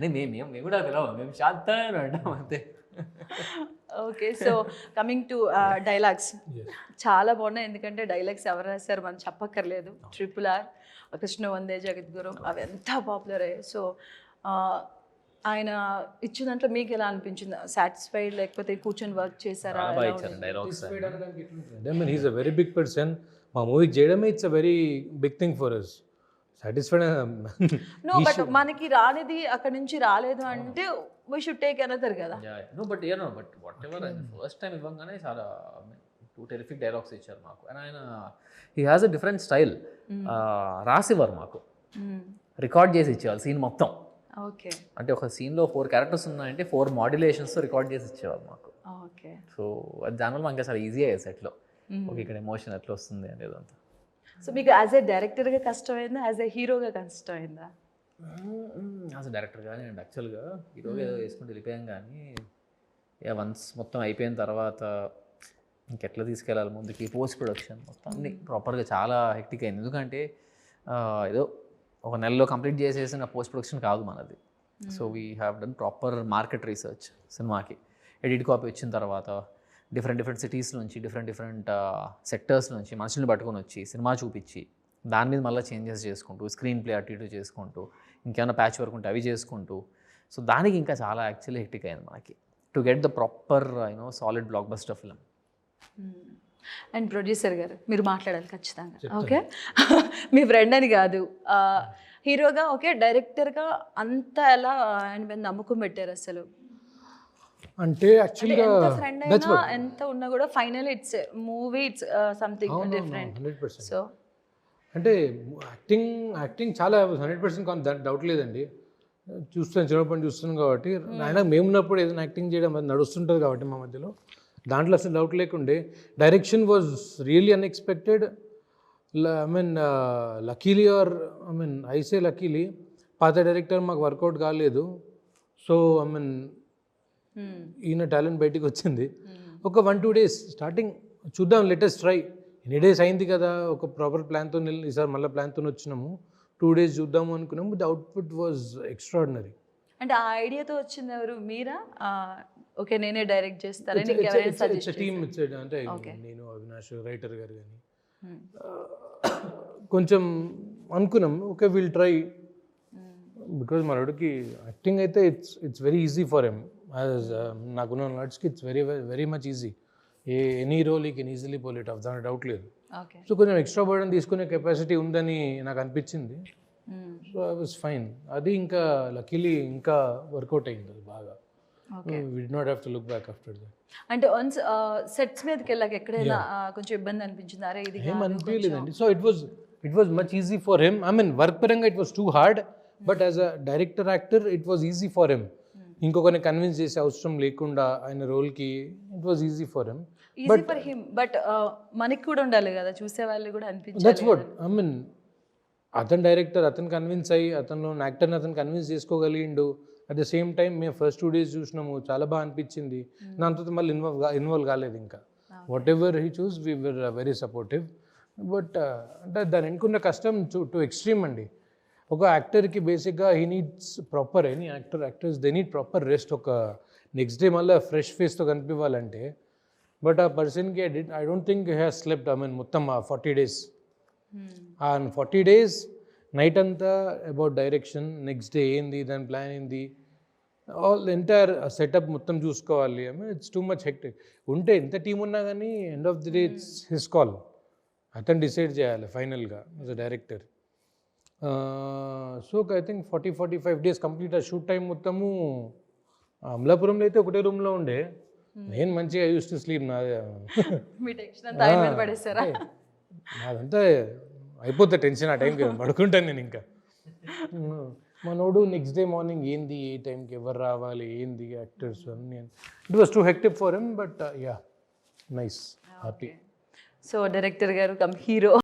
మేము కూడా పిలవం, మేము శాంతాన్ని అంటాం అంతే. Okay, so coming to dialogues, చాలా బాగున్నాయి. ఎందుకంటే డైలాగ్స్ ఎవరు రాశారు మనం చెప్పక్కర్లేదు. RRR, కృష్ణ వందే జగద్గురు, అవి ఎంత పాపులర్ అయ్యాయి. సో ఆయన ఇచ్చిన దాంట్లో మీకు ఎలా అనిపించింది? సాటిస్ఫైడ్, లేకపోతే కూర్చొని వర్క్ చేశారా? చాలా బాగా ఇచ్చారు dialogues. He's a very big person. మా మూవీ చేయడమే it's a very big thing for us. Satisfied no, but మనకి రానిది అక్కడ నుంచి రాలేదు అంటే వీ షుడ్ టేక్ అనదర్ కదా. But whatever, first time ఇవ్వగానే చాలా 2 టెరిఫిక్ డైలాగ్స్ ఇచ్చారు మాకు. అండ్ ఆయన he has a different style. రాసివ్వరు మాకు, రికార్డ్ చేసి ఇచ్చేవాళ్ళు సీన్ మొత్తం. ఓకే, అంటే ఒక సీన్లో 4 క్యారెక్టర్స్ ఉన్నాయంటే 4 మాడ్యులేషన్స్తో రికార్డ్ చేసి ఇచ్చేవాళ్ళు మాకు. ఓకే, సో అది దానివల్ల మనకి చాలా ఈజీ అయ్యేది సెట్లో. ఓకే, ఇక్కడ ఎమోషన్ ఎట్లా వస్తుంది అనేది అంతా. సో మీకు యాజ్ ఏ డైరెక్టర్గా కష్టమైందా, యాజ్ ఏ హీరోగా కష్టమైందా? యాజ్ డైరెక్టర్ కానీ అండ్ యాక్చువల్గా హీరోగా ఏదో వేసుకుంటూ వెళ్ళిపోయాం. కానీ వన్స్ మొత్తం అయిపోయిన తర్వాత ఇంకెట్లా తీసుకెళ్ళాలి ముందుకి, పోస్ట్ ప్రొడక్షన్ మొత్తం అన్ని ప్రాపర్గా చాలా హెక్టిక్ అయింది. ఎందుకంటే ఏదో ఒక నెలలో కంప్లీట్ చేసేసిన పోస్ట్ ప్రొడక్షన్ కాదు మనది. So we have done proper market research సినిమాకి. ఎడిట్ కాపీ వచ్చిన తర్వాత డిఫరెంట్ సిటీస్ నుంచి డిఫరెంట్ సెక్టర్స్ నుంచి మనుషుల్ని పట్టుకొని వచ్చి సినిమా చూపించి దాని మీద మళ్ళీ చేంజెస్ చేసుకుంటూ, స్క్రీన్ ప్లే అటు ఇటు చేసుకుంటూ, ఇంకేమైనా ప్యాచ్ వర్క్ ఉంటే అవి చేసుకుంటూ, సో దానికి ఇంకా చాలా యాక్చువల్లీ హెక్టిక్ అయింది మనకి to get the proper solid block buster film. And producer గారు మీరు మాట్లాడాలి ఖచ్చితంగా. ఓకే, మీ ఫ్రెండ్ అని కాదు, హీరోగా ఓకే, డైరెక్టర్గా అంత ఎలా ఆయన మీద నమ్మకం పెట్టారు అసలు? అంటే యాక్చువల్గా ఫ్రెండ్ అయినా ఎంత ఉన్నా కూడా final it's movie, it's something different. 100%. So అంటే యాక్టింగ్ చాలా 100% డౌట్ లేదండి. చిన్నప్పటి చూస్తున్నాం కాబట్టి, ఆయన మేమున్నప్పుడు ఏదైనా యాక్టింగ్ చేయడం అది నడుస్తుంటుంది కాబట్టి మా మధ్యలో, దాంట్లో అసలు డౌట్ లేకుండే. Direction was really unexpected. Luckily I say luckily పాత డైరెక్టర్ మాకు వర్కౌట్ కాలేదు. సో ఈయన టాలెంట్ బయటికి వచ్చింది. ఒక 1-2 డేస్ స్టార్టింగ్ చూద్దాం, లేటెస్ట్ ట్రై. ఎన్ని డేస్ అయింది కదా, ఒక ప్రాపర్ ప్లాన్తో ఈసారి మళ్ళీ ప్లాన్తో వచ్చినాము. 2 డేస్ చూద్దాము అనుకున్నాము. The output was extraordinary. అంటే ఆ ఐడియాతో వచ్చింది ఎవరు, మీరా? ఓకే, నేనే డైరెక్ట్ చేస్తాను. టీమ్ అంటే నేను, అవినాష్, రైటర్ గారు కానీ కొంచెం అనుకున్నాం, ఓకే విల్ ట్రై. బికాజ్ మనోడికి యాక్టింగ్ అయితే it's very easy for him. నాకున్న నాలెడ్జ్కి it's very much easy. Any role he can easily pull it off, దాని డౌట్ లేదు. సో కొంచెం ఎక్స్ట్రా బర్డన్ తీసుకునే కెపాసిటీ ఉందని నాకు అనిపించింది. So I was fine. అది ఇంకా లక్కీలీ ఇంకా వర్కౌట్ అయింది అది బాగా. We did not have to look back after that. అంటే వన్స్ సెట్స్ మీదకి వెళ్ళాక ఎక్కడైనా కొంచెం ఇబ్బంది అనిపించింది? అరే ఇది ఏం అనిపించలేదండి. So it was much easy for him. Work పరంగా it was too hard, but as a director actor it was easy for him. ఇంకొకరిని కన్విన్స్ చేసే అవసరం లేకుండా ఆయన రోల్కి it was easy for him. Easy for him, but మనకి కూడా ఉండాలి కదా, చూసే వాళ్ళు కూడా అనిపించాలి. దట్స్ వాట్ అతను డైరెక్టర్, అతను కన్విన్స్ అయ్యి అతను యాక్టర్ని అతను కన్విన్స్ చేసుకోగలిగిండు. అట్ ద సేమ్ టైం మేము ఫస్ట్ 2 డేస్ చూసినాము, చాలా బాగా అనిపించింది. దాంతో మళ్ళీ ఇన్వాల్వ్ కాలేదు ఇంకా. Whatever he choose we were very supportive. But అంటే దాని ఎన్నుకున్న కష్టం టు ఎక్స్ట్రీమ్ అండి. ఒక యాక్టర్కి బేసిక్గా he needs proper, any actors they need proper rest. ఒక నెక్స్ట్ డే మళ్ళీ ఫ్రెష్ ఫేస్తో కనిపించాలంటే. బట్ ఆ పర్సన్కి I don't think he has slept. మొత్తం ఆ 40 డేస్, ఆ 40 డేస్ నైట్ అంతా అబౌట్ డైరెక్షన్, నెక్స్ట్ డే ఏంది, దాని ప్లాన్ ఏంది, ఆల్ ఎంటైర్ సెటప్ మొత్తం చూసుకోవాలి. It's too much hectic. ఉంటే ఎంత టీం ఉన్నా కానీ end of the day it's his call. అతను డిసైడ్ చేయాలి ఫైనల్గా as a director. So I think 40-45 days complete. ఆ షూట్ టైం మొత్తము అమలాపురంలో అయితే ఒకటే రూమ్లో ఉండే. నేను మంచిగా యూస్ టు స్లీప్. నాదంతా అయిపోతే టెన్షన్ ఆ టైంకి పడుకుంటాను నేను. ఇంకా మనోడు నెక్స్ట్ డే మార్నింగ్ ఏంది, ఏ టైంకి ఎవరు రావాలి, ఏంది యాక్టర్స్ అన్నీ. It was two hectic for him, but yeah nice, happy. So director గారు కమ్ హీరో